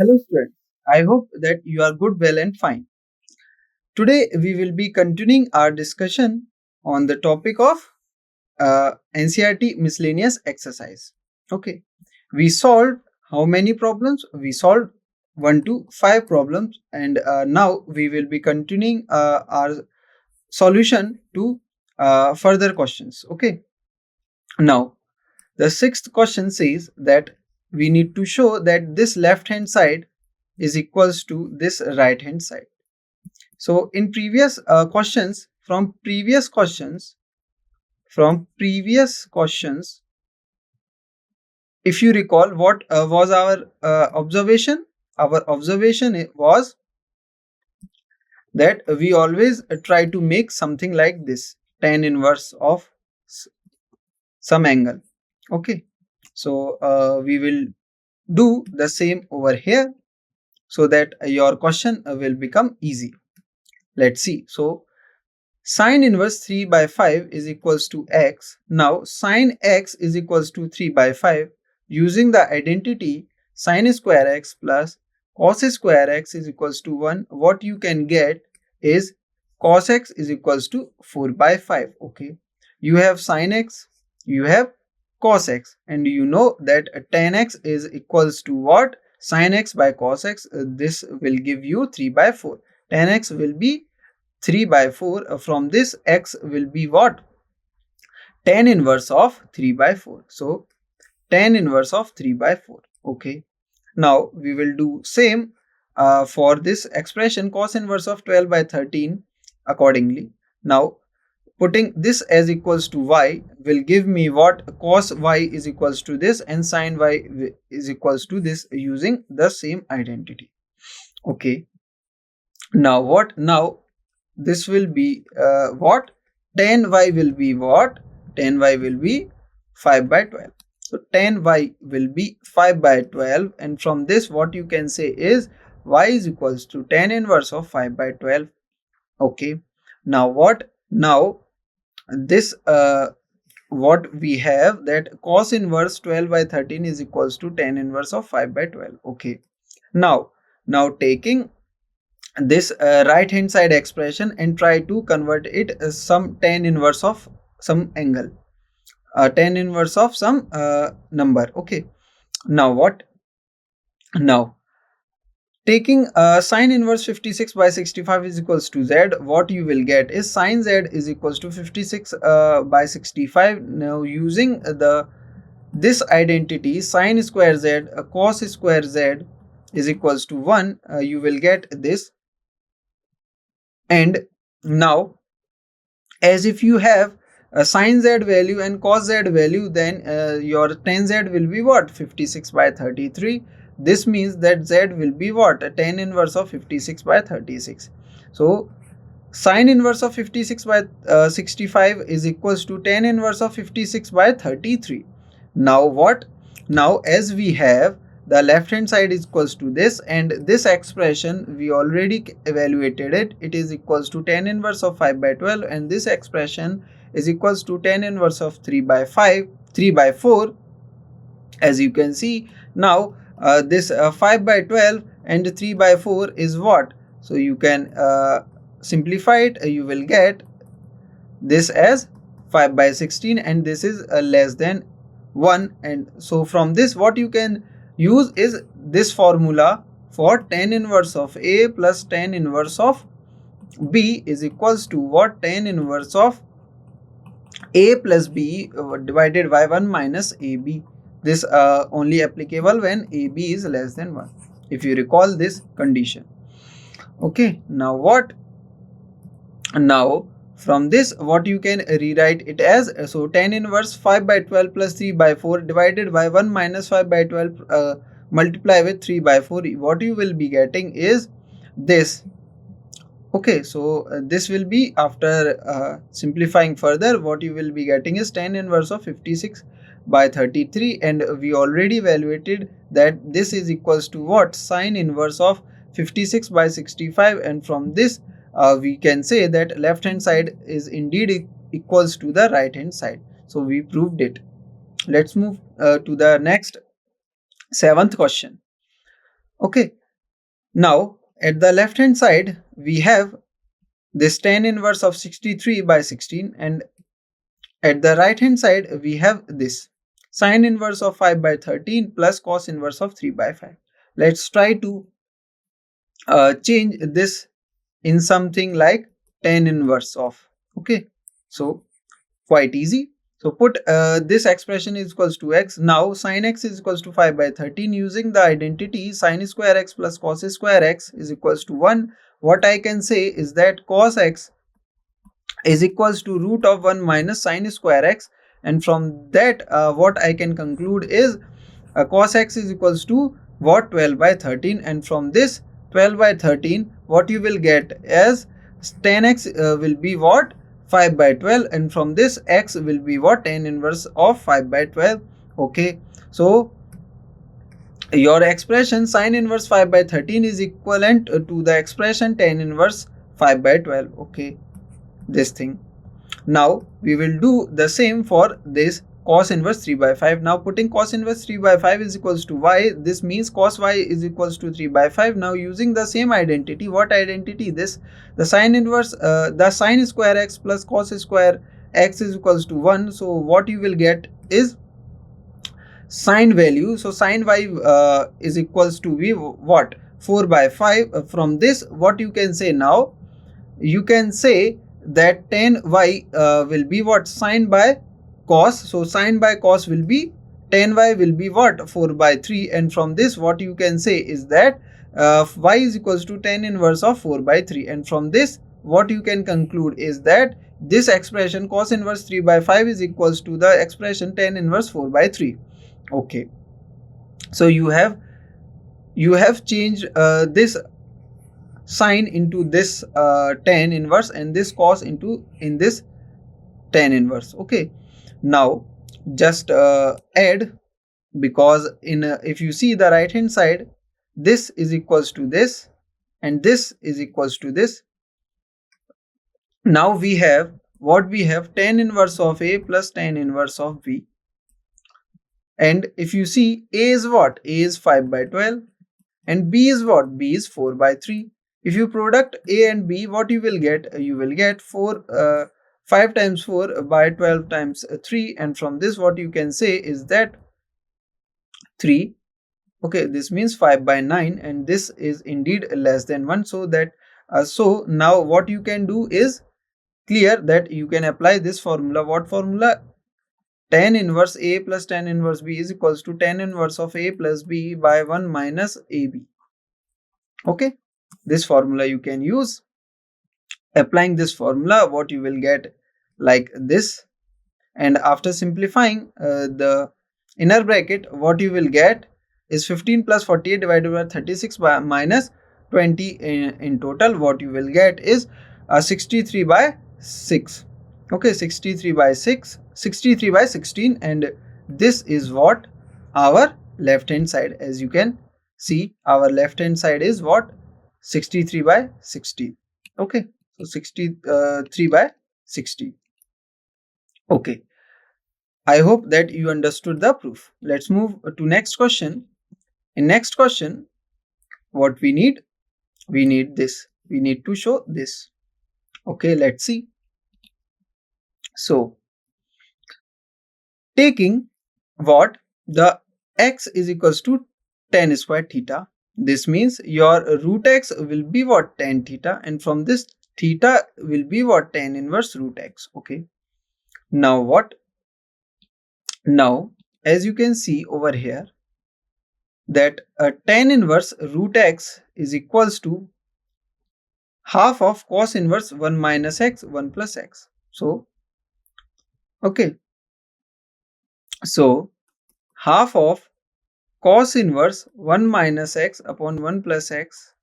Hello students, I hope that you are good, well and fine. Today we will be continuing our discussion on the topic of NCERT miscellaneous exercise. Okay, we solved how many problems? We solved 1 to 5 problems, and now we will be continuing our solution to further questions. Okay, now the sixth question says that we need to show that this left hand side is equals to this right hand side. So in previous questions, if you recall, what was our observation? Our observation was that we always try to make something like this, tan inverse of some angle. Okay, so we will do the same over here so that your question will become easy. Let's see. So sine inverse 3 by 5 is equals to x. Now sine x is equals to 3 by 5. Using the identity sine square x plus cos square x is equals to 1, what you can get is cos x is equals to 4 by 5. Okay, you have sine x, you have cos x, and you know that tan x is equals to what? Sine x by cos x. This will give you 3 by 4. Tan x will be 3 by 4. From this, x will be what? Tan inverse of 3 by 4. So tan inverse of 3 by 4. Okay, now we will do same for this expression cos inverse of 12 by 13 accordingly. Now putting this as equals to y will give me what? Cos y is equals to this and sin y is equals to this using the same identity. Okay, now what? Now this will be what? Tan y will be what? Tan y will be 5 by 12. So tan y will be 5 by 12, and from this what you can say is y is equals to tan inverse of 5 by 12. Okay, now what? Now this what we have, that cos inverse 12 by 13 is equals to tan inverse of 5 by 12. Okay, now taking this right hand side expression and try to convert it as some tan inverse of some angle, tan inverse of some number. Okay, now what? Now taking sine inverse 56 by 65 is equals to z, what you will get is sine z is equals to 56 by 65. Now using this identity sine square z cos square z is equals to 1, you will get this. And now as if you have a sine z value and cos z value, then your tan z will be what? 56 by 33. This means that z will be what? A tan inverse of 56 by 36. So sine inverse of 56 by 65 is equals to tan inverse of 56 by 33. Now what? Now as we have the left hand side is equals to this, and this expression we already evaluated it. It is equals to tan inverse of 5 by 12, and this expression is equals to tan inverse of 3 by 4, as you can see. Now this 5 by 12 and 3 by 4 is what? So you can simplify it. You will get this as 5 by 16, and this is less than 1. And so from this what you can use is this formula for tan inverse of A plus tan inverse of B is equals to what? Tan inverse of A plus B divided by 1 minus AB. This only applicable when AB is less than 1, if you recall this condition. Okay, now what? Now from this what you can rewrite it as, so tan inverse 5 by 12 plus 3 by 4 divided by 1 minus 5 by 12 multiply with 3 by 4, what you will be getting is this. Okay, so this will be after simplifying further, what you will be getting is tan inverse of 56 by 33, and we already evaluated that this is equals to what? Sine inverse of 56 by 65, and from this we can say that left hand side is indeed equals to the right hand side. So we proved it. Let's move to the next seventh question. Okay. Now at the left hand side we have this tan inverse of 63 by 16, and at the right hand side we have this sine inverse of 5 by 13 plus cos inverse of 3 by 5. Let's try to change this in something like tan inverse of. Okay, so quite easy. So put this expression is equals to x. Now sin x is equals to 5 by 13. Using the identity sin square x plus cos square x is equals to 1. What I can say is that cos x is equals to root of 1 minus sin square x, and from that what I can conclude is cos x is equals to what, 12 by 13, and from this 12 by 13 what you will get as tan x will be what, 5 by 12, and from this x will be what, tan inverse of 5 by 12. Okay, so your expression sin inverse 5 by 13 is equivalent to the expression tan inverse 5 by 12. Okay, this thing. Now we will do the same for this cos inverse 3 by 5. Now putting cos inverse 3 by 5 is equals to y. This means cos y is equals to 3 by 5. Now using the same identity, what identity? This, the sin inverse, the sin square x plus cos square x is equals to 1. So what you will get is sin value. So sin y is equals to be what, 4 by 5. From this what you can say now, you can say that tan y will be what, sin by cos. So sin by cos will be, tan y will be what, 4 by 3, and from this what you can say is that y is equals to tan inverse of 4 by 3, and from this what you can conclude is that this expression cos inverse 3 by 5 is equals to the expression tan inverse 4 by 3. Okay, so you have changed this sine into this tan inverse, and this cos into in this tan inverse. Okay, now just add, because in if you see the right hand side, this is equals to this and this is equals to this. Now we have what, we have tan inverse of a plus tan inverse of b, and if you see a is what, a is 5 by 12, and b is what, b is 4 by 3. If you product a and b, what you will get, you will get 5 times 4 by 12 times 3, and from this what you can say is that 3. Okay, this means 5 by 9, and this is indeed less than 1. So that so now what you can do is clear that you can apply this formula. What formula? Tan inverse a plus tan inverse b is equals to tan inverse of a plus b by 1 minus ab. Okay, this formula you can use. Applying this formula, what you will get like this, and after simplifying the inner bracket, what you will get is 15 plus 48 divided by 36 by minus 20 in total. What you will get is 63 by 6. Okay, 63 by 6, 63 by 16, and this is what our left hand side. As you can see, our left hand side is what, 63 by 60. Okay, so 63 by 60. Okay, I hope that you understood the proof. Let's move to next question. In next question, what we need this, we need to show this. Okay, let's see. So taking what, the x is equals to tan square theta, this means your root x will be what, tan theta, and from this theta will be what, tan inverse root x. Okay, now what, now as you can see over here that tan inverse root x is equals to half of cos inverse 1 minus x 1 plus x. So okay, so half of cos inverse 1 minus x upon 1 plus x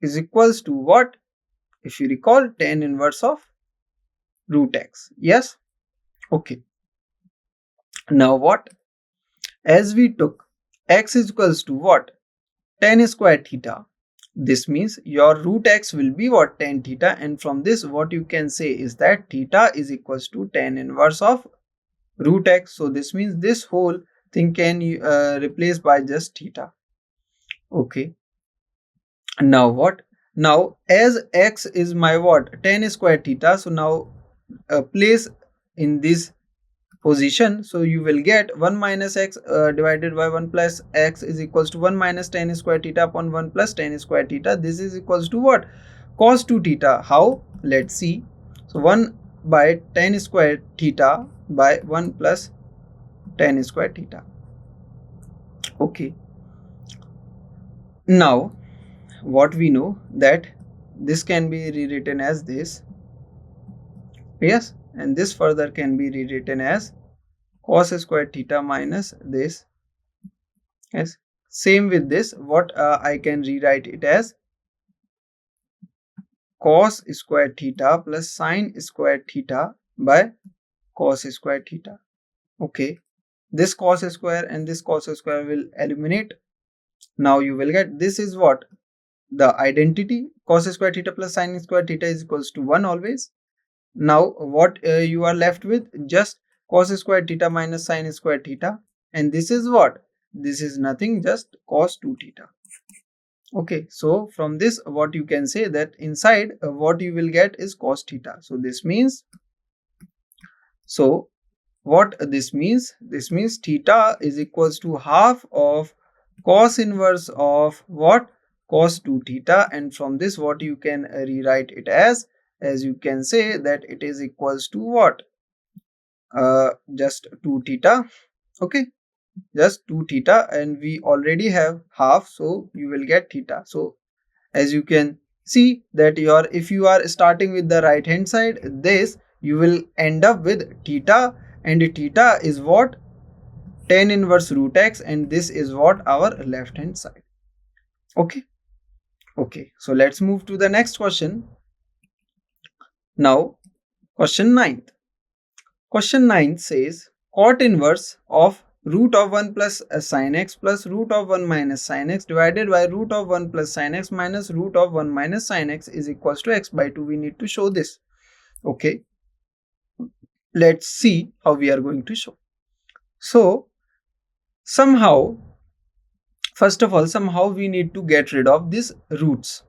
is equals to what, if you recall, tan inverse of root x. Yes, okay. Now what, as we took x is equals to what, tan square theta, this means your root x will be what, tan theta, and from this what you can say is that theta is equals to tan inverse of root x. So this means this whole thing can replace by just theta. Okay. Now what? Now as x is my what? Tan square theta. So now place in this position. So you will get 1 minus x divided by 1 plus x is equals to 1 minus tan square theta upon 1 plus tan square theta. This is equals to what? Cos 2 theta. How? Let's see. So 1 by tan square theta by 1 plus tan square theta. Okay. Now what we know that this can be rewritten as this. Yes, and this further can be rewritten as cos square theta minus this. Yes, same with this, what I can rewrite it as cos square theta plus sin square theta by cos square theta. Okay, this cos square and this cos square will eliminate. Now you will get this is what the identity, cos square theta plus sin square theta is equals to 1 always. Now what you are left with? Just cos square theta minus sin square theta, and this is what? This is nothing, just cos 2 theta. Okay, so from this what you can say that inside what you will get is cos theta. So this means, so what this means? This means theta is equals to half of cos inverse of what? Cos 2 theta, and from this what you can rewrite it as you can say that it is equals to what? Just 2 theta. Okay, just 2 theta, and we already have half, so you will get theta. So as you can see that if you are starting with the right hand side, this you will end up with theta, and theta is what? Tan inverse root x, and this is what? Our left hand side. Okay. Okay, so let's move to the next question. Now question 9. Question 9 says cot inverse of root of 1 plus sin x plus root of 1 minus sin x divided by root of 1 plus sin x minus root of 1 minus sin x is equals to x by 2. We need to show this. Okay, let's see how we are going to show. So somehow, first of all, somehow we need to get rid of these roots.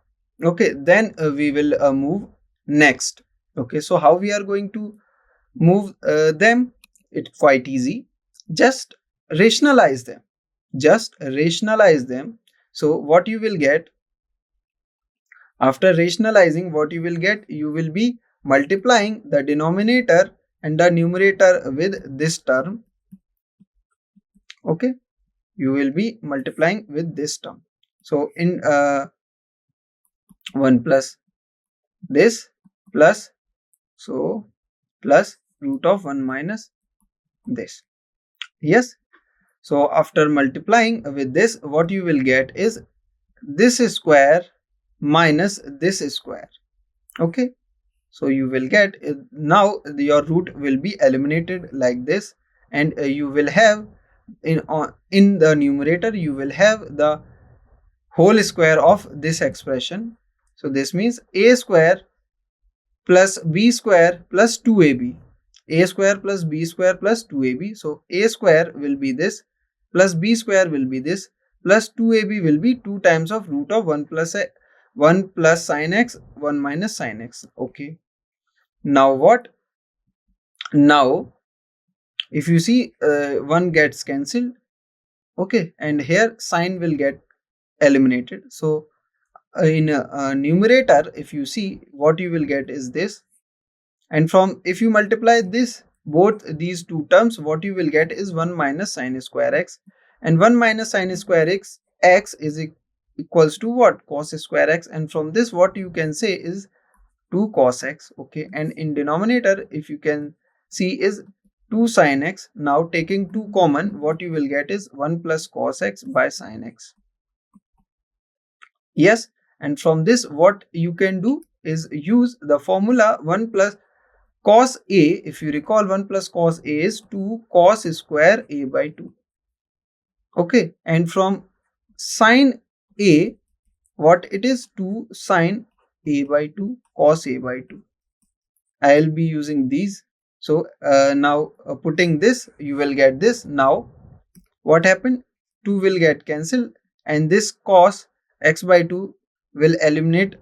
Okay, then we will move next. Okay, so how we are going to move them? It's quite easy. Just rationalize them. Just rationalize them. So what you will get after rationalizing, what you will get? You will be multiplying the denominator and the numerator with this term. Okay, you will be multiplying with this term. So in 1 plus this plus, so plus root of 1 minus this. Yes, so after multiplying with this, what you will get is this square minus this square. Okay, so you will get now your root will be eliminated like this, and you will have in the numerator you will have the whole square of this expression. So this means a square plus b square plus 2ab. A square plus b square plus 2ab. So a square will be this plus b square will be this plus 2ab will be 2 times of root of 1 plus sin x 1 minus sin x. Okay, now what? Now if you see 1 gets cancelled. Okay, and here sign will get eliminated. So in numerator, if you see, what you will get is this, and from if you multiply this both these two terms, what you will get is 1 minus sin square x, and 1 minus sin square x is equals to what? Cos square x, and from this what you can say is 2 cos x. Okay, and in denominator if you can see is 2 sin x. Now taking 2 common, what you will get is 1 plus cos x by sin x. Yes, and from this what you can do is use the formula 1 plus cos a. If you recall, 1 plus cos a is 2 cos square a by 2. Okay, and from sin a, what it is? 2 sin a by 2 cos a by 2. I will be using these. So now putting this, you will get this. Now what happened? 2 will get cancelled, and this cos x by 2 will eliminate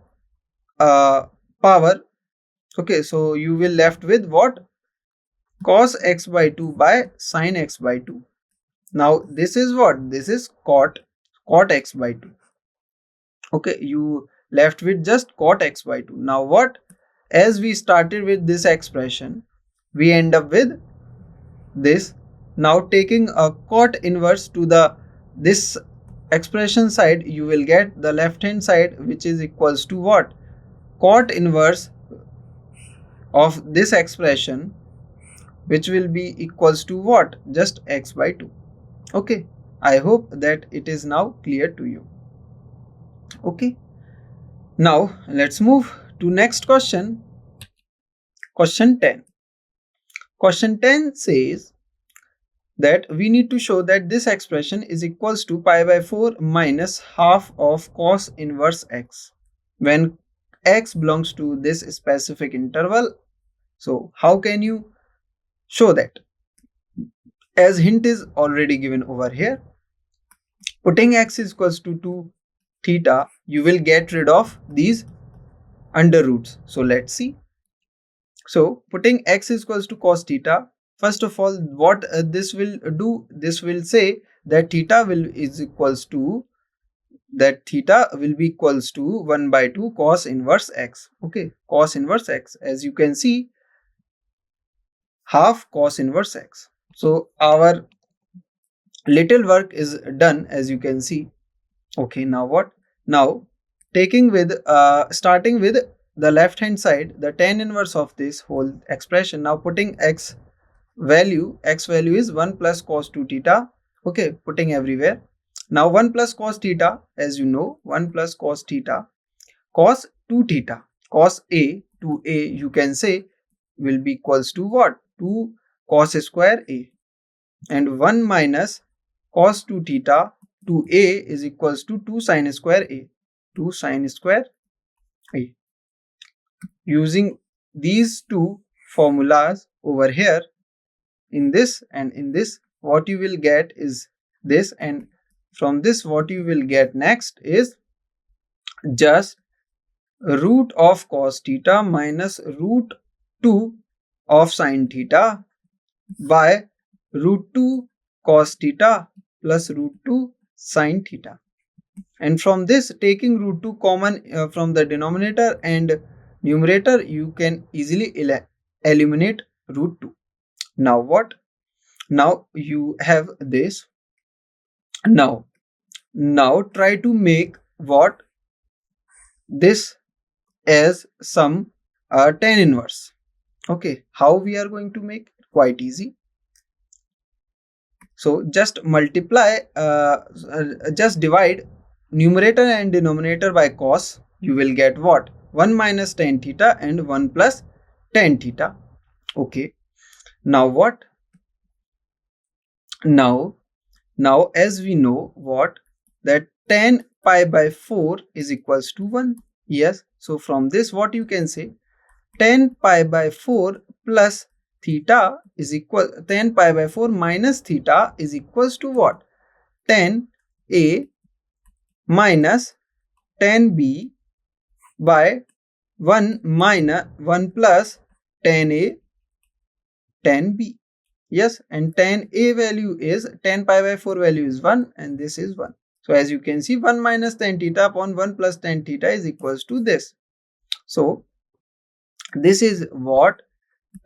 power. Okay, so you will left with what? Cos x by 2 by sin x by 2. Now this is what? This is cot x by 2. Okay, you left with just cot x by 2. Now what? As we started with this expression, we end up with this. Now taking a cot inverse to the this expression side, you will get the left hand side, which is equals to what? Cot inverse of this expression, which will be equals to what? Just x by 2. Okay, I hope that it is now clear to you. Okay, now let's move to next question. Question 10. Question 10 says that we need to show that this expression is equals to pi by 4 minus half of cos inverse x when x belongs to this specific interval. So how can you show that? As hint is already given over here, putting x is equals to 2 theta, you will get rid of these under roots. So let's see. So putting x is equals to cos theta, first of all, what this will do, this will say that theta will be equals to 1 by 2 cos inverse x. Okay, cos inverse x, as you can see, half cos inverse x. So our little work is done, as you can see. Okay, now what? Now taking with starting with the left hand side, the tan inverse of this whole expression. Now putting x value is 1 plus cos 2 theta. Okay, putting everywhere. Now 1 plus cos theta, as you know, 1 plus cos theta, cos 2 theta, cos a to a, you can say, will be equals to what? 2 cos square a, and 1 minus cos 2 theta to a is equals to 2 sin square a, 2 sin square a. Using these two formulas over here, in this and in this, what you will get is this, and from this what you will get next is just root of cos theta minus root 2 of sin theta by root 2 cos theta plus root 2 sin theta. And from this, taking root 2 common from the denominator and numerator, you can easily eliminate root 2. Now what? Now you have this. Now try to make what? This as some tan inverse. Okay, how we are going to make? Quite easy. So just multiply, just divide numerator and denominator by cos. You will get what? 1 minus tan theta and 1 plus tan theta. Okay, now what? Now as we know what, that tan pi by 4 is equals to 1. Yes, so from this what you can say, tan pi by 4 plus theta is equal, tan pi by 4 minus theta is equals to what? Tan a minus tan b by 1 minus 1 plus tan a tan b. Yes, and tan a value is, tan pi by 4 value is 1, and this is 1. So as you can see, 1 minus tan theta upon 1 plus tan theta is equals to this. So this is what?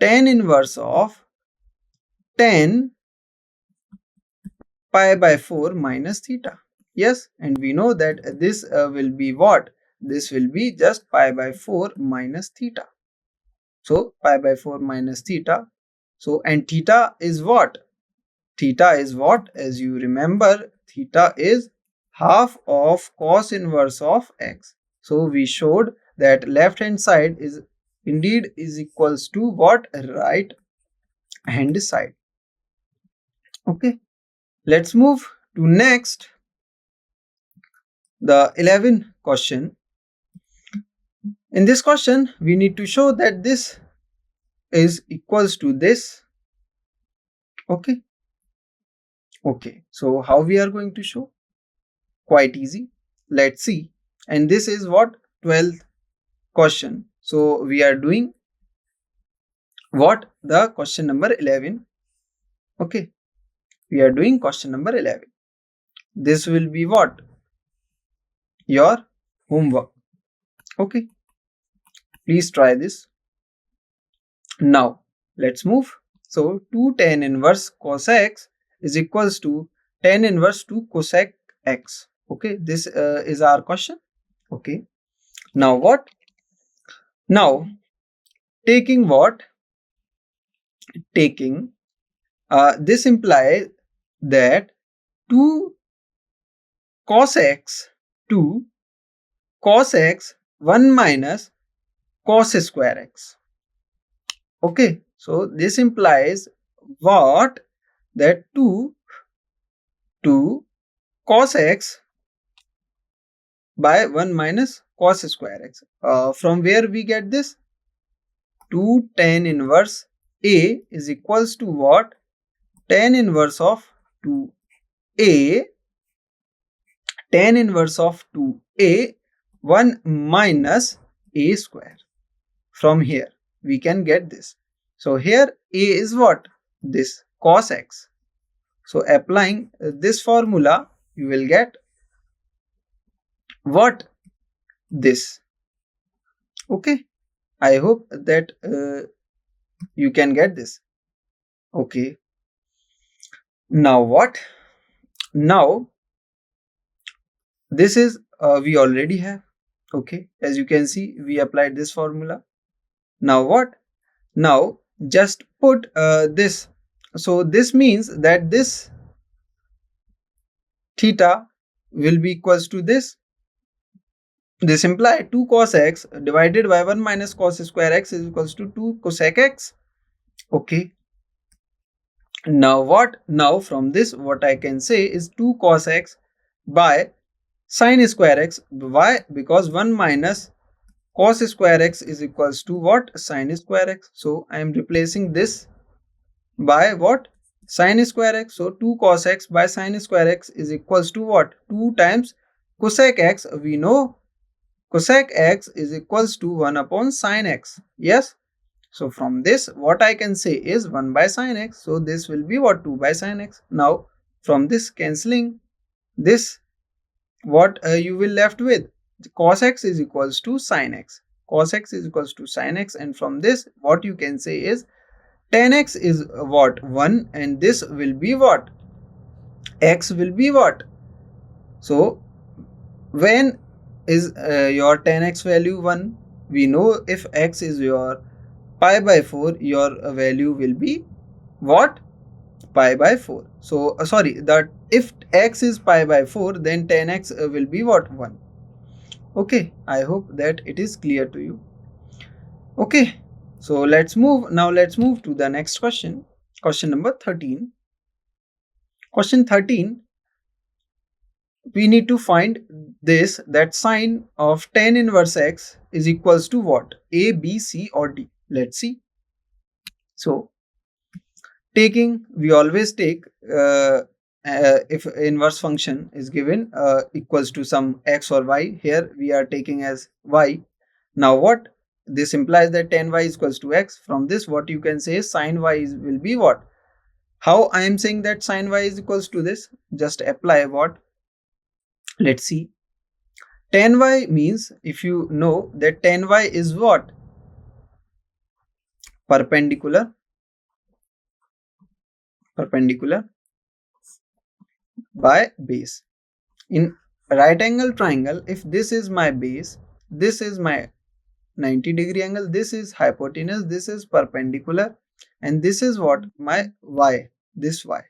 Tan inverse of tan pi by 4 minus theta. Yes, and we know that this will be what? This will be just pi by 4 minus theta. So pi by 4 minus theta. So, and theta is what? Theta is what? As you remember, theta is half of cos inverse of x. So we showed that left hand side is indeed is equals to what? Right hand side. Okay, let's move to next, the 11th question. In this question, we need to show that this is equals to this. Okay, so how we are going to show? quite easy. Let's see. And this is what 12th question. So we are doing what? The question number 11. Okay. We are doing question number 11. This will be what? Your homework. Okay. Please try this. Now, let's move. So, 2 tan inverse cos x is equals to tan inverse 2 cosec x. Okay, this is our question. Okay. Now what? Now, taking what? Taking this implies that 2 cos x 2 cos x 1 minus cos square x. Okay, so this implies what? That 2 cos x by 1 minus cos square x. From where we get this? 2 tan inverse A is equals to what? Tan inverse of 2A, tan inverse of 2A 1 minus A square. From here we can get this. So here A is what? This cos x. So applying this formula you will get what? This. Okay, I hope that you can get this. Okay, now what? Now this is we already have. Okay, as you can see we applied this formula. Now what? Now just put this. So this means that this theta will be equals to this. This implies 2 cos x divided by 1 minus cos square x is equals to 2 cosec x. Okay. Now what? Now from this what I can say is 2 cos x by sin square x. Why? Because 1 minus cos square x is equals to what? Sin square x. So I am replacing this by what? Sin square x. So 2 cos x by sin square x is equals to what? 2 times cosec x. We know cosec x is equals to 1 upon sin x. Yes. So from this what I can say is 1 by sin x. So this will be what? 2 by sin x. Now from this cancelling this, what you will left with? Cos x is equals to sin x. Cos x is equals to sin x, and from this what you can say is tan x is what? 1, and this will be what? X will be what? So when is your tan x value 1? We know if x is your pi by 4, your value will be what? Pi by 4. So sorry, that if x is pi by 4, then tan x will be what? 1. Okay, I hope that it is clear to you. Okay, so let's move. Now let's move to the next question. Question number 13. Question 13. We need to find this, that sine of tan inverse x is equals to what? A, B, C or D. Let's see. So taking, we always take if inverse function is given equals to some x or y. Here we are taking as y. Now what? This implies that tan y is equals to x. From this what you can say is sin y will be what? How I am saying that sin y is equals to this? Just apply what? Let's see. Tan y means, if you know that tan y is what? Perpendicular by base. In right angle triangle, if this is my base, this is my 90-degree angle, this is hypotenuse, this is perpendicular, and this is what? My y, this y.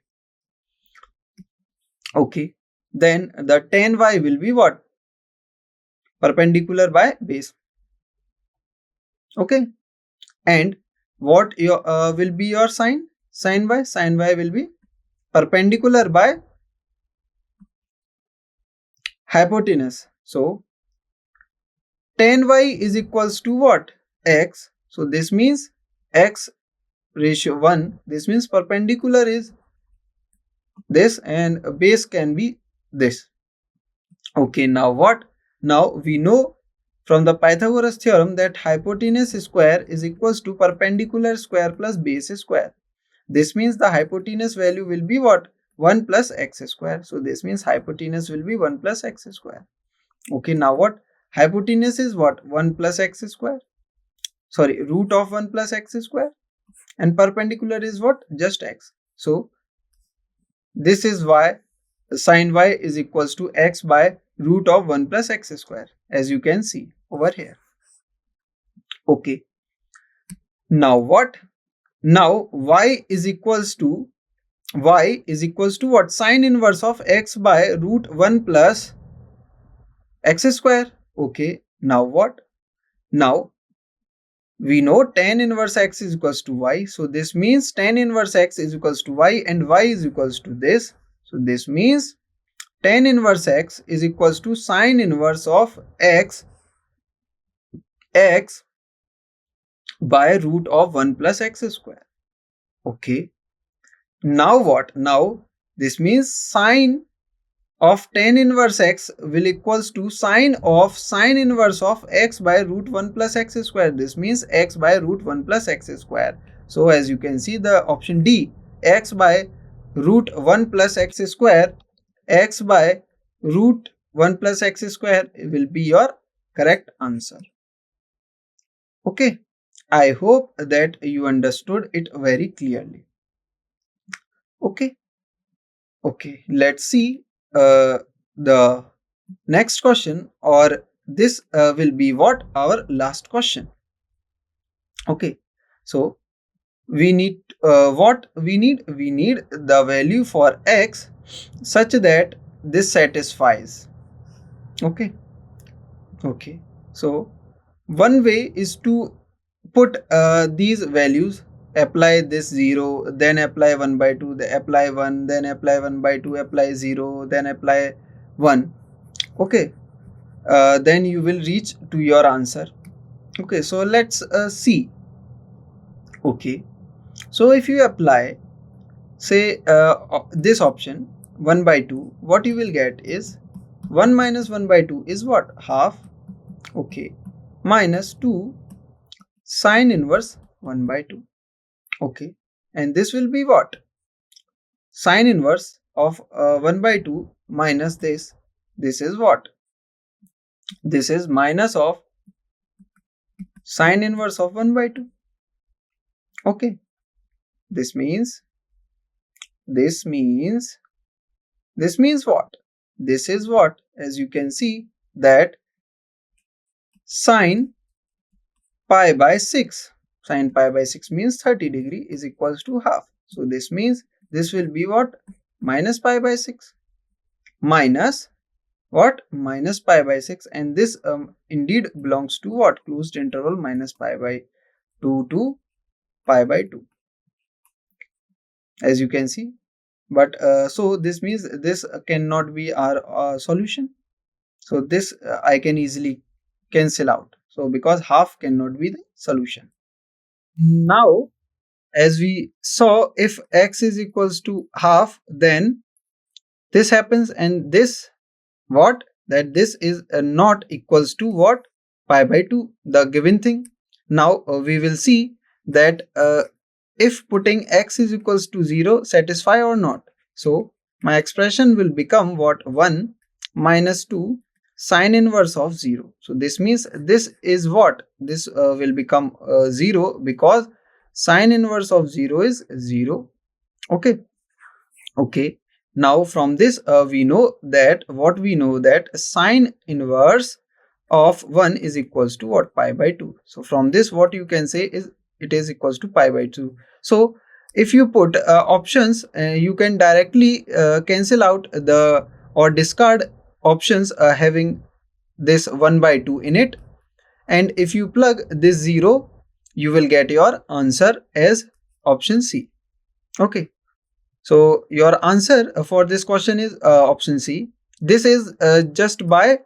Okay, then the tan y will be what? Perpendicular by base. Okay, and what your will be your sine? Sine y? Sine y will be perpendicular by hypotenuse. So tan y is equals to what? X. So this means x ratio 1. This means perpendicular is this and base can be this. Okay, now what? Now we know from the Pythagoras theorem that hypotenuse square is equals to perpendicular square plus base square. This means the hypotenuse value will be what? 1 plus x square. So this means hypotenuse will be 1 plus x square. Okay, now what? Hypotenuse is what? 1 plus x square. Sorry, root of 1 plus x square. And perpendicular is what? Just x. So this is why sin y is equals to x by root of 1 plus x square, as you can see over here. Okay. Now what? Now y is equals to what? Sin inverse of x by root 1 plus x square. Okay. Now what? Now we know tan inverse x is equals to y. So this means tan inverse x is equals to y and y is equals to this. So this means tan inverse x is equals to sin inverse of x by root of 1 plus x square. Okay. Now what? Now this means sin of tan inverse x will equals to sin inverse of x by root 1 plus x square. This means x by root 1 plus x square. So as you can see, the option D, x by root 1 plus x square, x by root 1 plus x square will be your correct answer. Okay, I hope that you understood it very clearly. Okay, let's see the next question, or this will be what? Our last question. Okay, so we need what we need? We need the value for x such that this satisfies. Okay, so one way is to put these values, apply this 0, then apply 1 by 2, then apply 1, then apply 1 by 2, apply 0, then apply 1. Okay, then you will reach to your answer. Okay, so let's see. Okay, so if you apply, say this option 1 by 2, what you will get is 1 minus 1 by 2 is what? Half. Okay, minus 2 sin inverse 1 by 2. Okay, and this will be what? Sin inverse of 1 by 2 minus this. This is what? This is minus of sin inverse of 1 by 2. Okay, this means what? This is what? As you can see, that sin pi by 6. Sin pi by 6 means 30 degree is equals to half. So this means this will be what? Minus pi by 6. Minus what? Minus pi by 6, and this indeed belongs to what? Closed interval minus pi by 2 to pi by 2, as you can see. But so this means this cannot be our solution. So this I can easily cancel out. So because half cannot be the solution. Now, as we saw, if x is equals to half, then this happens, and this what? That this is not equals to what? Pi by 2, the given thing. Now we will see that if putting x is equals to 0 satisfy or not. So my expression will become what? 1 minus 2 sin inverse of 0. So this means this is what? This will become 0 because sin inverse of 0 is 0. Okay, now from this we know that what? We know that sin inverse of 1 is equals to what? Pi by 2. So from this what you can say is it is equals to pi by 2. So if you put options, you can directly cancel out the or discard options having this 1 by 2 in it, and if you plug this 0, you will get your answer as option C. Okay, so your answer for this question is option C. This is just by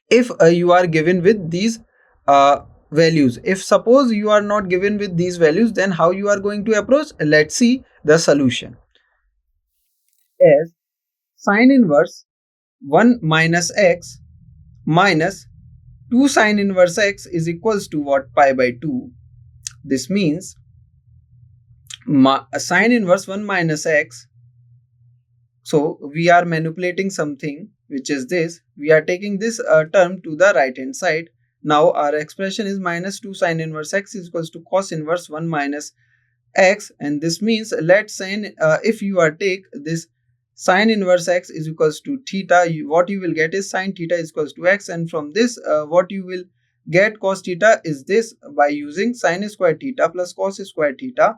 if you are given with these values. If suppose you are not given with these values, then how you are going to approach? Let's see the solution. As sin inverse 1 minus x minus 2 sine inverse x is equals to what? Pi by 2. This means sine inverse 1 minus x. So we are manipulating something, which is this. We are taking this term to the right hand side. Now our expression is minus 2 sine inverse x is equals to cos inverse 1 minus x, and this means let's say if you are take this sine inverse x is equals to theta, what you will get is sine theta is equals to x, and from this what you will get cos theta is this by using sine square theta plus cos square theta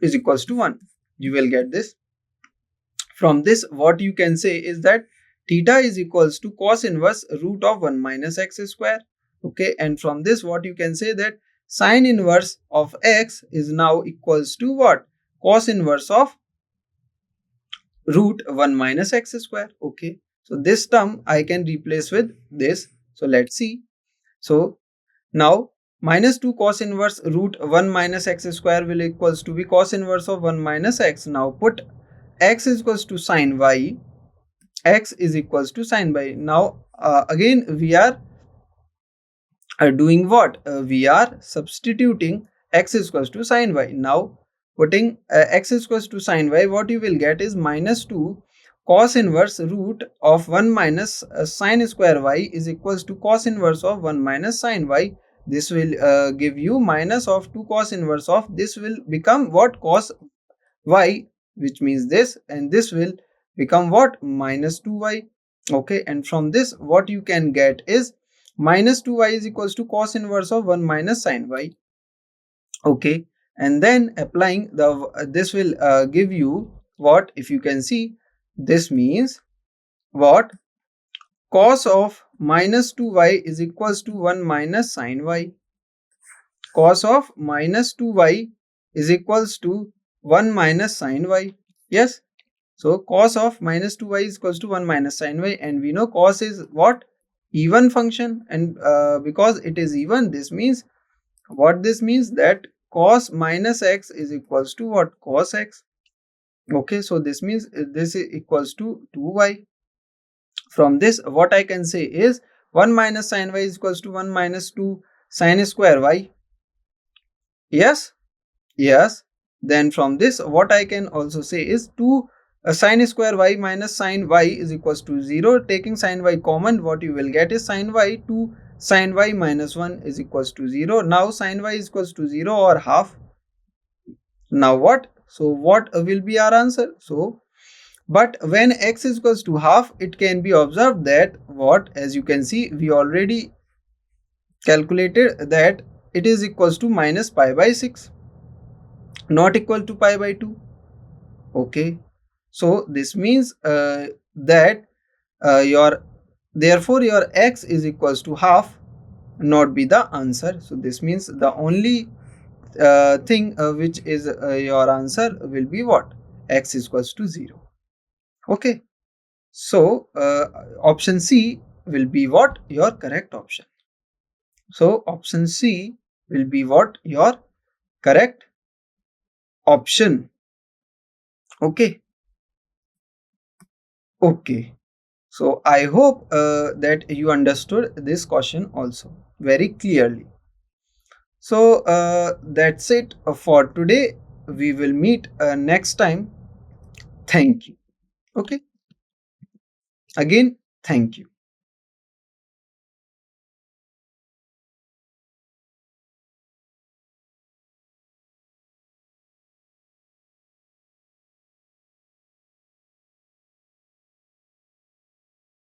is equals to 1. You will get this. From this what you can say is that theta is equals to cos inverse root of 1 minus x square. Okay, and from this what you can say that sine inverse of x is now equals to what? Cos inverse of root 1 minus x square. Okay, so this term I can replace with this. So let's see. So now minus 2 cos inverse root 1 minus x square will equals to be cos inverse of 1 minus x. Now put x is equals to sine y, x is equals to sine y. Now again we are doing what? We are substituting x is equals to sine y. Now putting x is equals to sine y, what you will get is minus 2 cos inverse root of 1 minus sine square y is equals to cos inverse of 1 minus sine y. This will give you minus of 2 cos inverse of, this will become what? Cos y, which means this, and this will become what? Minus 2y. Okay, and from this what you can get is minus 2y is equals to cos inverse of 1 minus sine y. Okay, and then applying the this will give you what? If you can see, this means what? Cos of minus 2y is equals to 1 minus sine y. Cos of minus 2y is equals to 1 minus sine y. Yes, so cos of minus 2y is equals to 1 minus sine y, and we know cos is what? Even function, and because it is even, this means what? This means that cos minus x is equals to what? Cos x. Okay, so this means this is equals to 2y. From this what I can say is 1 minus sine y is equals to 1 minus 2 sine square y. Yes, yes. Then from this what I can also say is 2 sine square y minus sine y is equals to 0. Taking sine y common, what you will get is sine y 2 sine y minus 1 is equals to 0. Now sine y is equals to 0 or half. Now what? So what will be our answer? So but when x is equals to half, it can be observed that what? As you can see, we already calculated that it is equals to minus pi by 6, not equal to pi by 2. Okay, so this means that therefore your x is equals to half, not be the answer. So this means the only thing which is your answer will be what? X is equals to 0. Okay, so option C will be what? Your correct option. So option C will be what? Your correct option. Okay, okay. So I hope that you understood this question also very clearly. So that's it for today. We will meet next time. Thank you. Okay. Again, thank you.